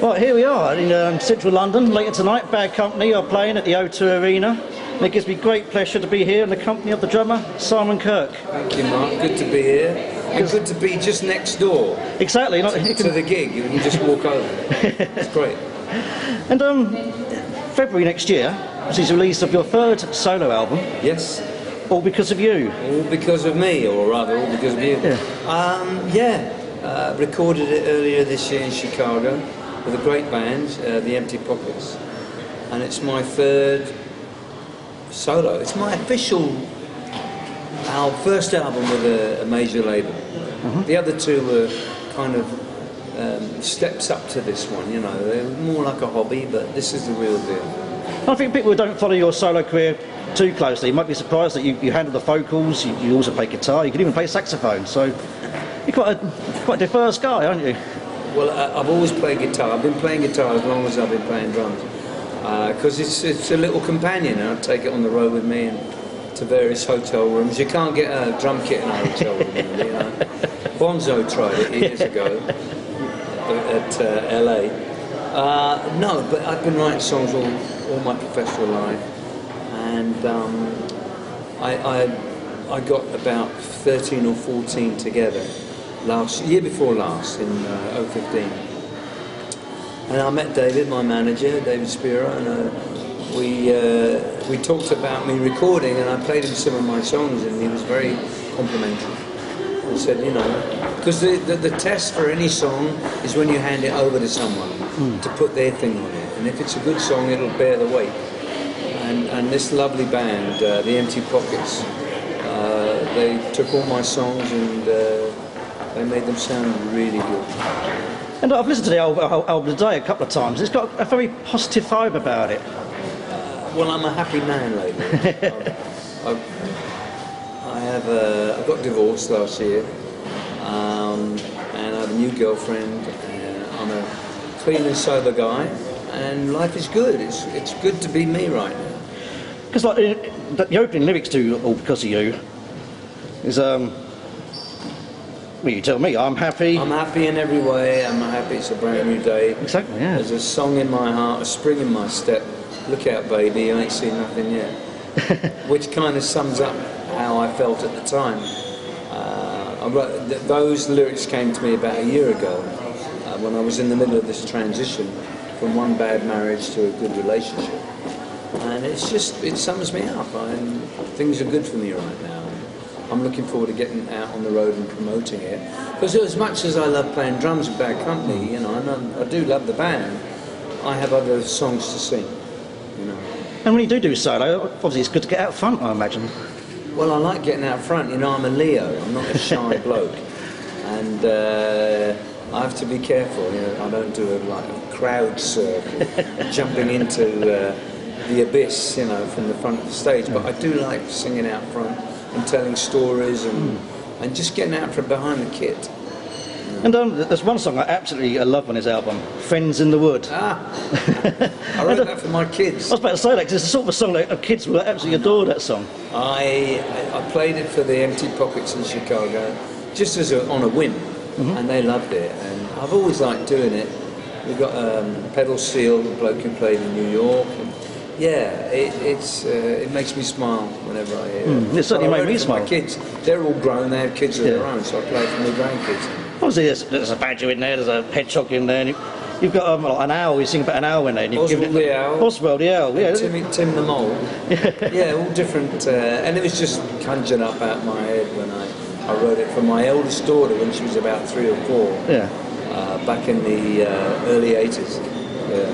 Right, here we are in central London. Later tonight, Bad Company are playing at the O2 Arena. And it gives me great pleasure to be here in the company of the drummer, Simon Kirke. Thank you, Mark. Good to be here. And good to be just next door. Exactly. To the gig. You can just walk over. It's great. And February next year is the release of your third solo album. Yes. All because of you. All because of me, or rather, all because of you. Yeah. Recorded it earlier this year in Chicago with a great band, the Empty Pockets, and it's my third solo. It's my official first album with a major label. Mm-hmm. The other two were kind of steps up to this one. You know, they were more like a hobby, but this is the real deal. I think people who don't follow your solo career too closely might be surprised that you handle the vocals, you also play guitar, you can even play saxophone, so you're quite a diverse guy, aren't you? Well, I've always played guitar. I've been playing guitar as long as I've been playing drums, because it's a little companion, and I take it on the road with me and to various hotel rooms. You can't get a drum kit in a hotel room, you know. Bonzo tried it years ago at LA. No, but I've been writing songs all my professional life, and I got about 13 or 14 together year before last in 2015, and I met David, my manager, David Spiro, and we talked about me recording, and I played him some of my songs, and he was very complimentary. He said, you know, because the test for any song is when you hand it over to someone to put their thing on it, and if it's a good song, it'll bear the weight. And this lovely band, the Empty Pockets, they took all my songs and they made them sound really good. And I've listened to the album today a couple of times. It's got a very positive vibe about it. Well, I'm a happy man lately. I got divorced last year, and I have a new girlfriend. I'm a clean and sober guy, and life is good. It's good to be me right now. Because like the opening lyrics to "All Because of You" is well, you tell me. I'm happy. I'm happy in every way. I'm happy. It's a brand new day. Exactly. Yeah. There's a song in my heart, a spring in my step. Look out, baby, I ain't seen nothing yet. Which kind of sums up how I felt at the time. Those lyrics came to me about a year ago when I was in the middle of this transition from one bad marriage to a good relationship. And it sums me up. Things are good for me right now. I'm looking forward to getting out on the road and promoting it. Because as much as I love playing drums with Bad Company, you know, I do love the band, I have other songs to sing, you know. And when you do solo, obviously it's good to get out front, I imagine. Well, I like getting out front. You know, I'm a Leo. I'm not a shy bloke. And I have to be careful. You know, I don't do a crowd surf, jumping into the abyss, you know, from the front of the stage. But I do like singing out front and telling stories and just getting out from behind the kit. And there's one song I absolutely love on his album, "Friends in the Wood." I wrote that for my kids. I was about to say that because it's the sort of a song that kids will absolutely adore that song. I played it for the Empty Pockets in Chicago, just on a whim, and they loved it. And I've always liked doing it. We've got Pedal Steel, the bloke who played in New York. And yeah, it makes me smile whenever I hear it. It certainly made me smile. My kids, they're all grown, they have kids of their own, so I play it for my grandkids. Obviously, there's a badger in there, there's a hedgehog in there, and you've got an owl, you sing about an owl in there. And you've Oswald the owl. Oswald the owl, yeah. Tim the mole. Yeah, all different. And it was just conjured up out of my head when I wrote it for my eldest daughter when she was about 3 or 4. Yeah. Back in the early 80s. Yeah.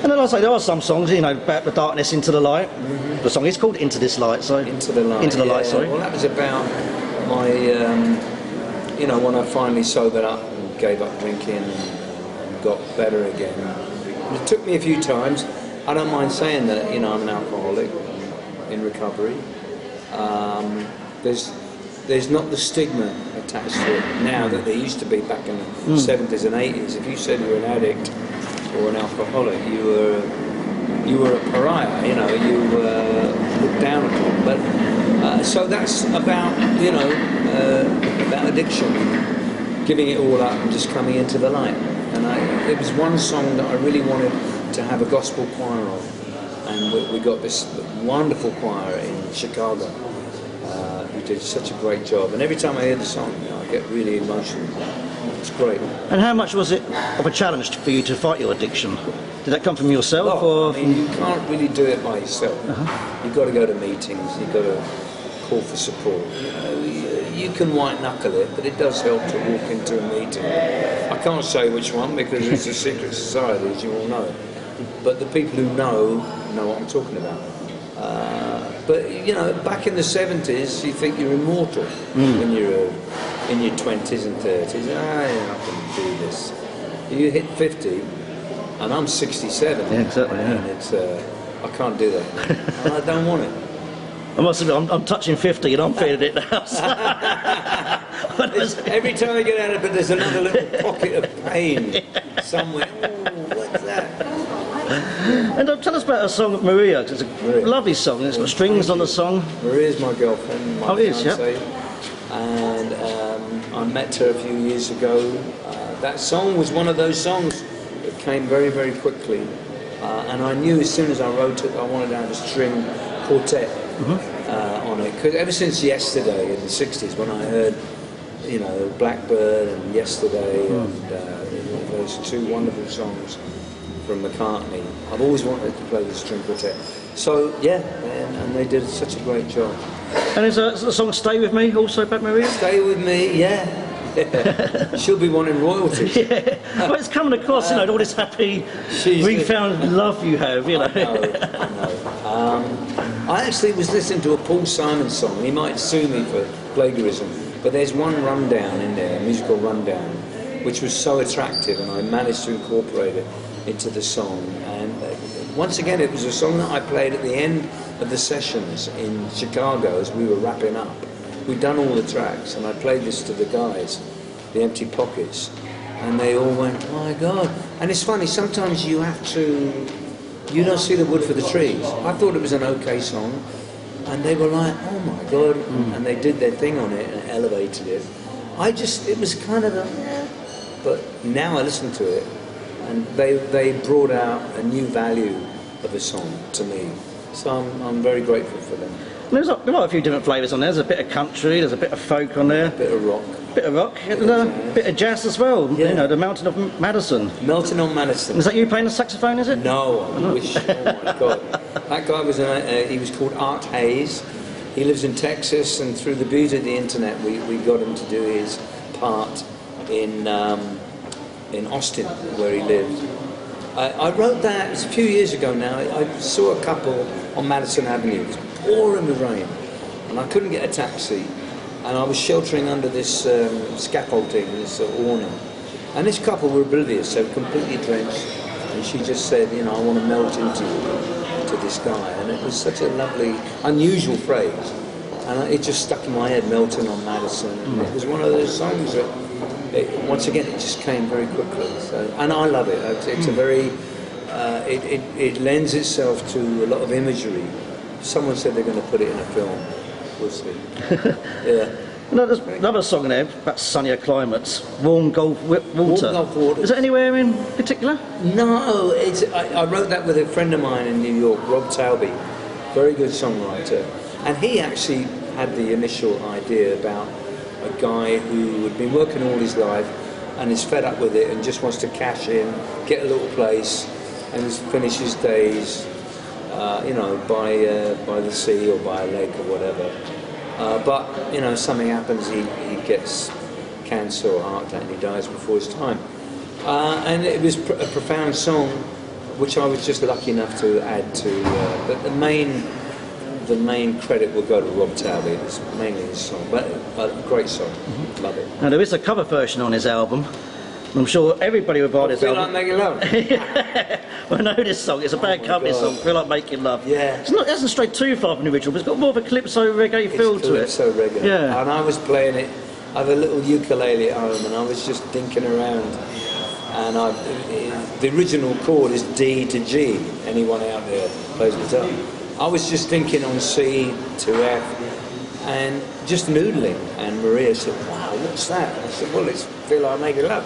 And then I say there are some songs, you know, about the darkness into the light. The song is called "Into This Light," so Into the Light. Into the Light, sorry. Well, that was about my, you know, when I finally sobered up and gave up drinking and got better again. It took me a few times. I don't mind saying that, you know, I'm an alcoholic in recovery. There's not the stigma attached to it now that there used to be back in the 70s and 80s. If you said you were an addict or an alcoholic, you were a pariah, you know, you were looked down upon. But so that's about, you know, about addiction, giving it all up and just coming into the light. And there was one song that I really wanted to have a gospel choir on, and we got this wonderful choir in Chicago who did such a great job. And every time I hear the song, I get really emotional. It's great. And how much was it of a challenge for you to fight your addiction? Did that come from yourself, or? I mean, you can't really do it by yourself. You've got to go to meetings. You've got to call for support. You can white knuckle it, but it does help to walk into a meeting. I can't say which one because it's a secret society, as you all know. But the people who know what I'm talking about. But you know, back in the 70s, you think you're immortal when you're in your 20s and 30s. You're not going to do this. You hit 50, and I'm 67. Yeah, exactly. Yeah. And it's I can't do that. And I don't want it. I must admit, I'm touching 50 and I'm feeling it now. Every time I get out of it, there's another little pocket of pain somewhere. Oh, what's that? And tell us about a song, Maria, 'cause it's a lovely song. It's got strings on the song. Maria's my girlfriend, my it is, fiancée. And I met her a few years ago. That song was one of those songs that came very, very quickly. And I knew as soon as I wrote it, I wanted to have a string quartet on it. Because ever since Yesterday in the 60s, when I heard, you know, Blackbird and Yesterday and those two wonderful songs from McCartney, I've always wanted to play the string quartet. So, yeah, and they did such a great job. And is the song Stay With Me also about Maria? Stay With Me, yeah. She'll be wanting royalties. Yeah. Well, it's coming across, you know, all this happy, refound love you have, you know. I know. I actually was listening to a Paul Simon song. He might sue me for plagiarism, but there's one rundown in there, a musical rundown, which was so attractive, and I managed to incorporate it into the song. And once again, it was a song that I played at the end of the sessions in Chicago as we were wrapping up. We'd done all the tracks, and I played this to the guys, the Empty Pockets, and they all went, "Oh my God!" And it's funny, sometimes you don't see the wood for the trees. I thought it was an okay song, and they were like, "Oh my God!" And they did their thing on it and elevated it. It was kind of but now I listen to it, and they brought out a new value of a song to me. So I'm very grateful for them. There's a few different flavours on there. There's a bit of country, there's a bit of folk on there. A bit of rock. And a bit of jazz as well. Yeah. You know, the Mountain of Madison. Mountain on Madison. Is that you playing the saxophone, is it? No, I wish. Oh my God. That guy was he was called Art Hayes. He lives in Texas, and through the beauty of the internet, we got him to do his part in Austin, where he lived. I wrote that, it's a few years ago now. I saw a couple on Madison Avenue. It was pouring with rain, and I couldn't get a taxi. And I was sheltering under this scaffolding, this awning. And this couple were oblivious, they were completely drenched. And she just said, you know, "I want to melt into you," to this guy. And it was such a lovely, unusual phrase. And it just stuck in my head, "Melting on Madison." And it was one of those songs that, once again, it just came very quickly. So, and I love it. It's a very, it lends itself to a lot of imagery. Someone said they're going to put it in a film. We'll see. Yeah. There's another song in there about sunnier climates, Warm Gulf Water. Warm Gulf Water. Is it anywhere in particular? No, I wrote that with a friend of mine in New York, Rob Talby, very good songwriter. And he actually had the initial idea about a guy who had been working all his life and is fed up with it and just wants to cash in, get a little place, and finish his days, you know, by the sea or by a lake or whatever. But you know, something happens. He gets cancer or heart attack, and he dies before his time. And it was a profound song, which I was just lucky enough to add to. But the main credit will go to Rob Talby. It's mainly his song, but a great song. Love it. Now there is a cover version on his album. I'm sure everybody would buy this Feel album. Like Making Love. I know this song. It's a bad cover song. Feel Like Making Love. Yeah. It hasn't strayed too far from the original, but it's got more of a calypso reggae feel to it. Calypso reggae. Yeah. And I was playing it. I have a little ukulele at home, and I was just dinking around. And the original chord is D to G. Anyone out there plays guitar? I was just thinking on C to F, and just noodling. And Maria said, "Wow, what's that?" And I said, "Well, it's Feel Like Making Love."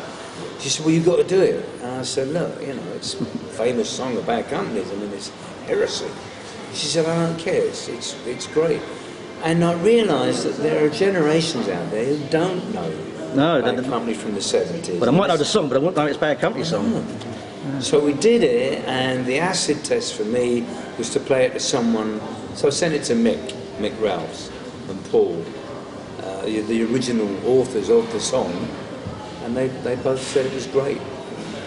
She said, well, you've got to do it. And I said, look, you know, it's a famous song of bad companies. I mean, it's heresy. She said, I don't care. It's great. And I realised that there are generations out there who don't know Bad Company from the 70s. But I might know the song, but I won't know it's Bad Company song. So we did it, and the acid test for me was to play it to someone. So I sent it to Mick Ralphs and Paul, the original authors of the song, and they both said it was great.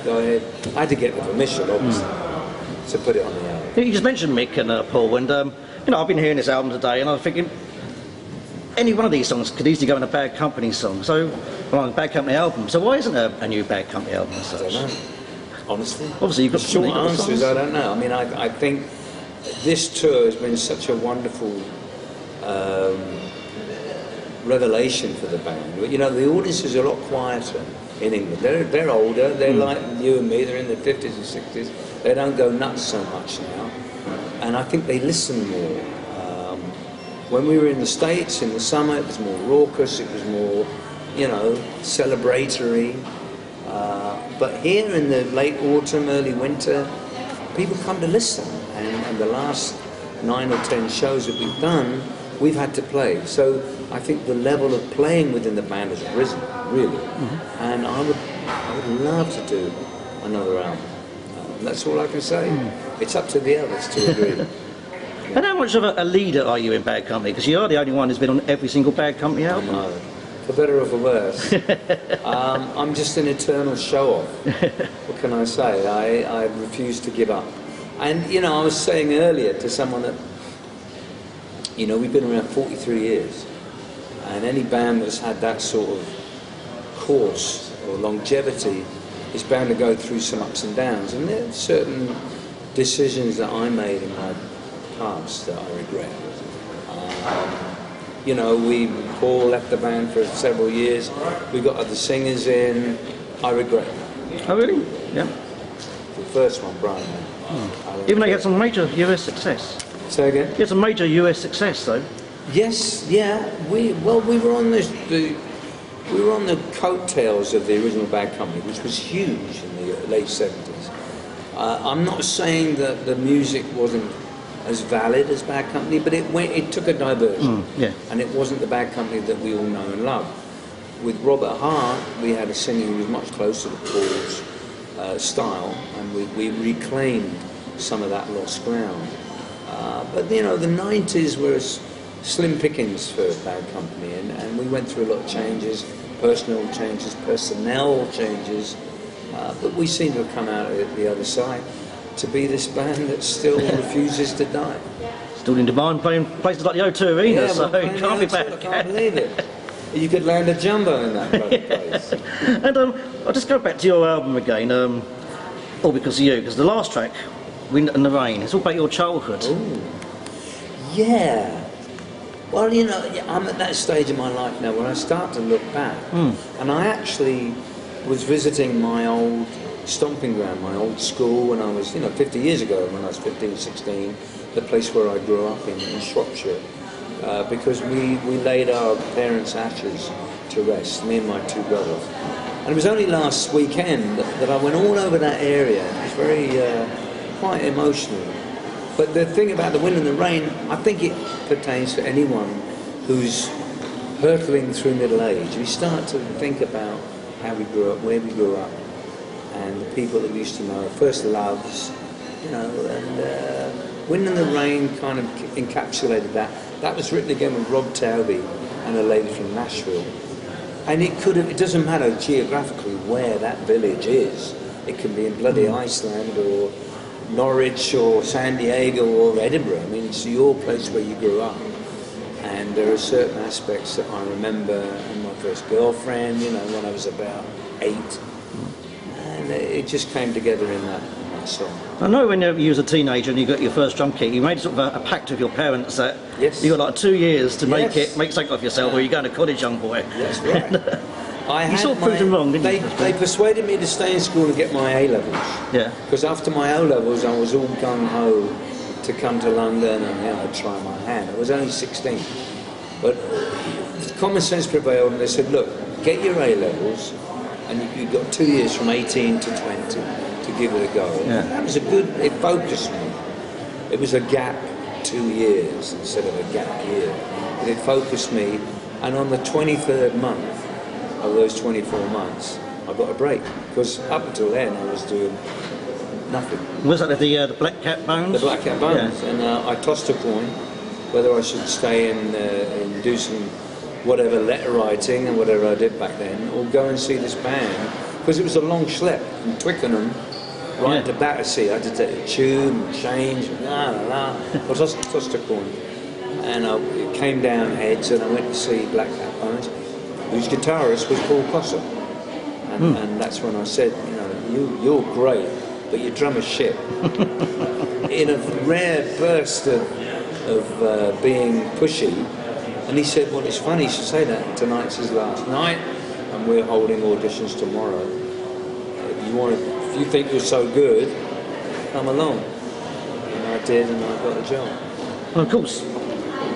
Go ahead. I had to get the permission, obviously, to put it on the album. You just mentioned Mick and Paul, and you know, I've been hearing this album today, and I was thinking, any one of these songs could easily go in a Bad Company song. So, well, a Bad Company album. So why isn't there a new Bad Company album as such? I don't know. Honestly, obviously, you've got the short answer is I don't know. I mean, I think this tour has been such a wonderful revelation for the band. You know, the audience is a lot quieter in England. They're older. They're like you and me. They're in their 50s and 60s. They don't go nuts so much now, and I think they listen more. When we were in the States in the summer, it was more raucous. It was more, you know, celebratory. But here in the late autumn, early winter, people come to listen. And the last 9 or 10 shows that we've done, we've had to play. So I think the level of playing within the band has risen, really. And I would love to do another album. That's all I can say. It's up to the others to agree. And how much of a leader are you in Bad Company? Because you are the only one who's been on every single Bad Company album. No. For better or for worse. I'm just an eternal show-off. What can I say? I refuse to give up. And, you know, I was saying earlier to someone that, you know, we've been around 43 years. And any band that's had that sort of course or longevity is bound to go through some ups and downs. And there are certain decisions that I made in my past that I regret. You know, Paul left the band for several years. We got other singers in. I regret it. Oh, really? Yeah. The first one, Brian. Even though you had some major US success. Say again? You had some major US success, though. Yes, yeah. We were on the coattails of the original Bad Company, which was huge in the late 70s. I'm not saying that the music wasn't as valid as Bad Company, but it took a diversion. And it wasn't the Bad Company that we all know and love. With Robert Hart, we had a singer who was much closer to Paul's style, and we reclaimed some of that lost ground. But you know, the 90s were slim pickings for Bad Company, and we went through a lot of changes, personal changes, personnel changes, but we seem to have come out of it the other side to be this band that still refuses to die. Still in demand, playing places like the O2 Arena, Yeah, so it can't be bad. I can't believe it. You could land a jumbo in that bloody place. And I'll just go back to your album again, all because of you, because the last track, Wind and the Rain, it's all about your childhood. Ooh. Yeah. Well, you know, I'm at that stage in my life now where I start to look back. And I actually was visiting my old stomping ground, my old school, when I was, 50 years ago, when I was 15, 16, the place where I grew up in Shropshire, because we laid our parents' ashes to rest, me and my two brothers. And it was only last weekend that I went all over that area. It was very, quite emotional. But the thing about the wind and the rain, I think it pertains to anyone who's hurtling through middle age. We start to think about how we grew up, where we grew up, and the people that we used to know, first loves, and Wind and the Rain kind of encapsulated that. That was written again with Rob Tailby and a lady from Nashville. And it doesn't matter geographically where that village is. It can be in bloody Iceland or Norwich or San Diego or Edinburgh. I mean, it's your place where you grew up. And there are certain aspects that I remember, and my first girlfriend, when I was about 8. And it just came together in that song. I know when you was a teenager and you got your first drum kit, you made sort of a pact with your parents that you got like 2 years to make something of yourself, or you're going to college, young boy. That's right. You sort of proved them wrong, didn't you? They persuaded me to stay in school and get my A-levels. Yeah. Because after my O-levels, I was all gung-ho to come to London and try my hand. I was only 16. But common sense prevailed, and they said, look, get your A-levels, and you've got 2 years from 18 to 20 to give it a go. Yeah. That was it focused me. It was a gap 2 years instead of a gap year. But it focused me, and on the 23rd month of those 24 months, I got a break. Because up until then, I was doing nothing. Was that the Black Cat Bones? The Black Cat Bones. Yeah. And I tossed a coin whether I should stay and do some whatever letter writing and whatever I did back then, or go and see this band, because it was a long schlep from Twickenham right to Battersea. I had to take a tube and change, I tossed a coin, and it came down heads, and I went to see Black Cat Bones, whose guitarist was Paul Cossor, and that's when I said, you're great, but your drummer's shit. In a rare burst of being pushy. And he said, well, it's funny you should say that. Tonight's his last night, and we're holding auditions tomorrow. If you think you're so good, come along. And I did, and I got a job. Well, of course,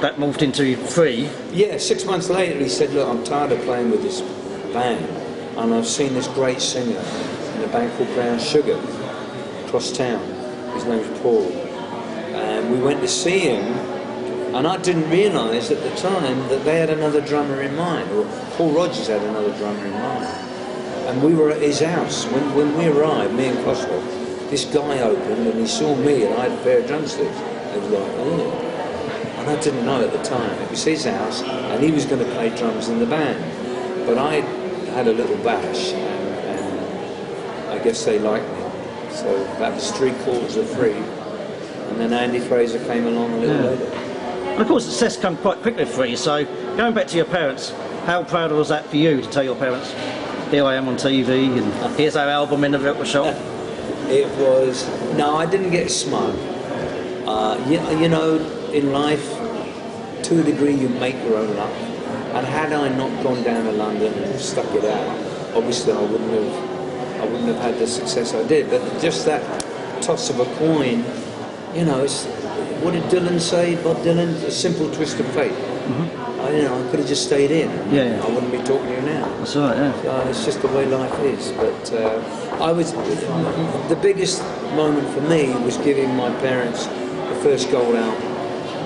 that morphed into Free. Yeah, 6 months later, he said, look, I'm tired of playing with this band, and I've seen this great singer in a band called Brown Sugar, across town. His name's Paul. And we went to see him, and I didn't realise at the time that they had another drummer in mind, or Paul Rodgers had another drummer in mind. And we were at his house. When we arrived, me and Coswell, this guy opened and he saw me and I had a pair of drumsticks. It was like, oh. And I didn't know at the time. It was his house and he was going to play drums in the band. But I had a little bash and I guess they liked me. So that was 3/4 of Free. And then Andy Fraser came along a little later. And of course, success came quite quickly for you. So, going back to your parents, how proud was that for you to tell your parents, here I am on TV, and here's our album in the record shop? It was... No, I didn't get smug. You know, in life, to a degree, you make your own luck. And had I not gone down to London and stuck it out, obviously I wouldn't have had the success I did. But just that toss of a coin, you know, it's... What did Dylan say, Bob Dylan? A simple twist of fate. Mm-hmm. I could have just stayed in. Yeah. I wouldn't be talking to you now. That's right, yeah. So it's just the way life is. But the biggest moment for me was giving my parents the first gold album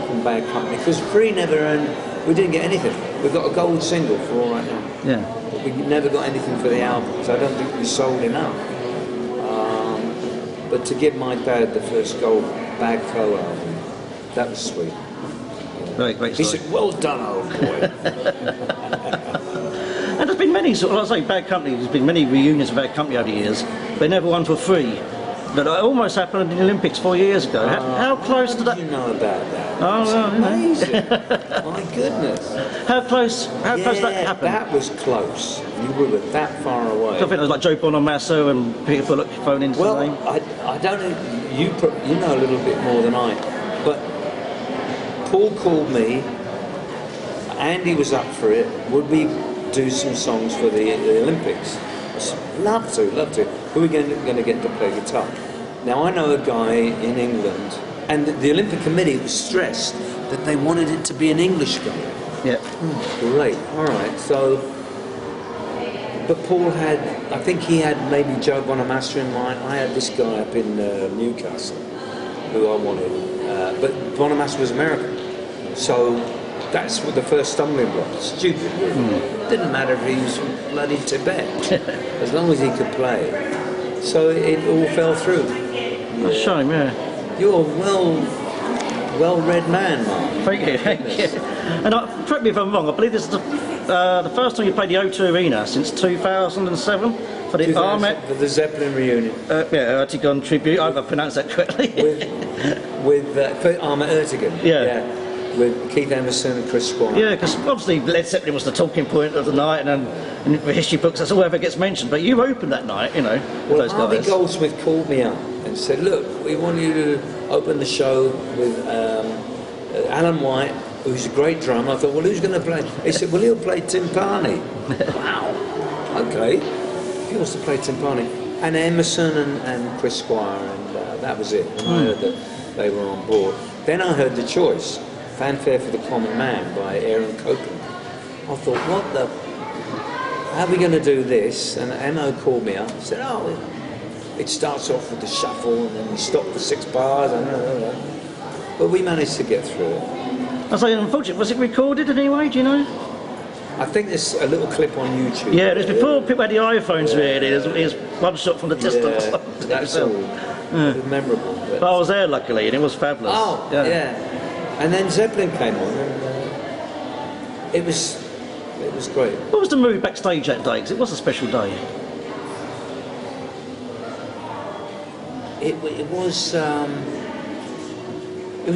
from Bad Company. Because Free never earned, we didn't get anything. We got a gold single for All Right Now. Yeah. But we never got anything for the album, so I don't think we sold enough. But to give my dad the first gold Bad Co album, that was sweet. Very great story. He said, well done, old boy. And there's been many, sort of, I say Bad Company, there's been many reunions of Bad Company over the years, but never one for Free. But it almost happened in the Olympics 4 years ago. How close to that? How did you know about that? Oh, well, amazing. My goodness. How close that happened? That was close. You were that far away. I think it was like Joe Bonamassa and Peter Bullock phoning into well, the name. I don't know, you know a little bit more than I, but Paul called me, Andy was up for it, would we do some songs for the Olympics? I said, love to. Who are we going to get to play guitar? Now I know a guy in England, and the Olympic Committee was stressed that they wanted it to be an English guy. Yeah. Great, all right, so, but Paul had, I think he had maybe Joe Bonamassa in mind. I had this guy up in Newcastle who I wanted, but Bonamassa was American. So that's what the first stumbling block. Stupid, really. Didn't matter if he was from bloody Tibet, as long as he could play. So it all fell through. Yeah. A shame, yeah. You're a well-read man, Mark. Thank you. And correct me if I'm wrong, I believe this is the first time you played the O2 Arena since 2007 for the Ahmet... For the Zeppelin reunion. Ertegun Tribute, I hope I pronounced that correctly. with Ahmet Ertegun. Yeah. With Keith Emerson and Chris Squire. Yeah, because obviously Led Zeppelin was the talking point of the night, and in the history books that's all ever gets mentioned. But you opened that night, you know, with those Harvey guys. Goldsmith called me up and said, look, we want you to open the show with Alan White, who's a great drummer. I thought, well, who's going to play? He said, well, he'll play timpani. Wow. Okay. He wants to play timpani. And Emerson and Chris Squire, and that was it. And I heard that they were on board. Then I heard The Choice, Fanfare for the Common Man by Aaron Copland. I thought, what the how are we going to do this? And Mo called me up and said, oh, it starts off with the shuffle and then we stop for 6 bars. But we managed to get through it. I say, unfortunately, was it recorded in any way, do you know? I think there's a little clip on YouTube. Yeah, it was before people had the iPhones really. It was one shot from the distance. Yeah, that's all. It was memorable. But I was there luckily, and it was fabulous. Oh, yeah. And then Zeppelin came on, and it was great. What was the mood backstage that day? 'Cause it was a special day. It was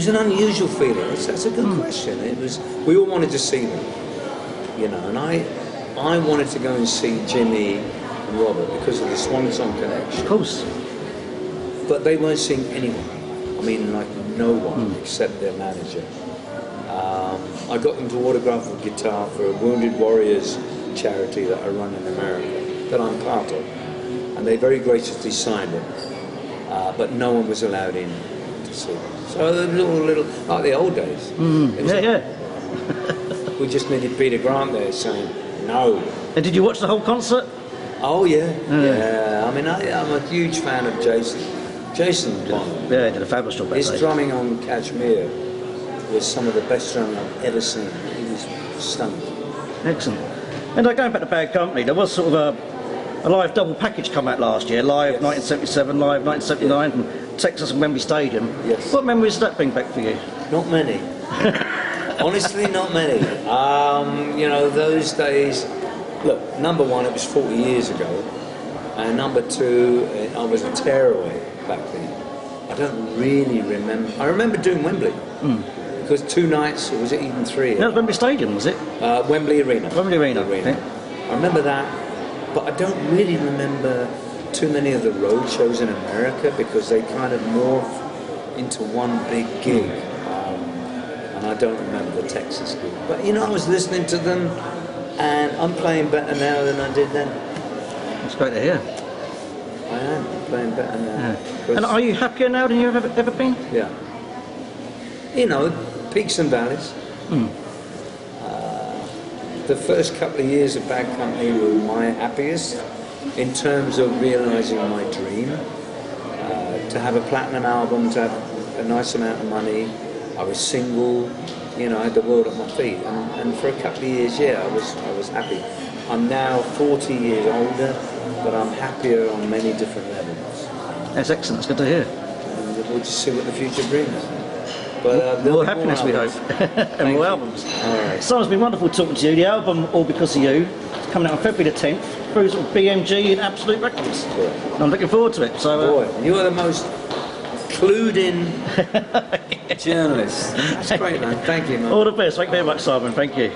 an unusual feeling. That's a good question. We all wanted to see them, you know, and I wanted to go and see Jimmy and Robert because of the Swan Song connection. Of course. But they weren't seeing anyone. I mean, like no one except their manager. I got them to autograph a guitar for a Wounded Warriors charity that I run in America, that I'm part of, and they very graciously signed it. But no one was allowed in to see them. So a little like the old days. Yeah. We just needed Peter Grant there saying no. And did you watch the whole concert? Oh yeah. I mean, I'm a huge fan of Jason. Jason Bond. Yeah, he did a fabulous job that His day. drumming on Kashmir was some of the best drumming I've ever seen. He was stunning. Excellent. And going back to Bad Company, there was sort of a live double package come out last year, live 1977, live 1979 from Texas and Wembley Stadium. Yes. What memories does that bring back for you? Not many. Honestly, not many. You know, those days, look, number one, it was 40 years ago, and number two, I was a tearaway back then. I don't really remember. I remember doing Wembley, because 2 nights, or was it even 3? That was Wembley Stadium, was it? Wembley Arena. Wembley Arena. Okay. I remember that, but I don't really remember too many of the road shows in America because they kind of morphed into one big gig. And I don't remember the Texas gig. But you know, I was listening to them, and I'm playing better now than I did then. It's great to hear. I am playing better now. Yeah. And are you happier now than you've ever been? Yeah. You know, peaks and valleys. The first couple of years of Bad Company were my happiest in terms of realising my dream. To have a platinum album, to have a nice amount of money. I was single, you know, I had the world at my feet. And for a couple of years, I was happy. I'm now 40 years older, but I'm happier on many different levels. That's excellent, it's good to hear. And we'll just see what the future brings. But more happiness, we hope. And more albums. All right. So it's been wonderful talking to you. The album, All Because of You, is coming out on February the 10th, through sort of BMG and Absolute Records. Yeah. And I'm looking forward to it. So, Boy, you are the most clued in journalist. That's great, man. Thank you, man. All the best. Thank you very much, Simon. Thank you.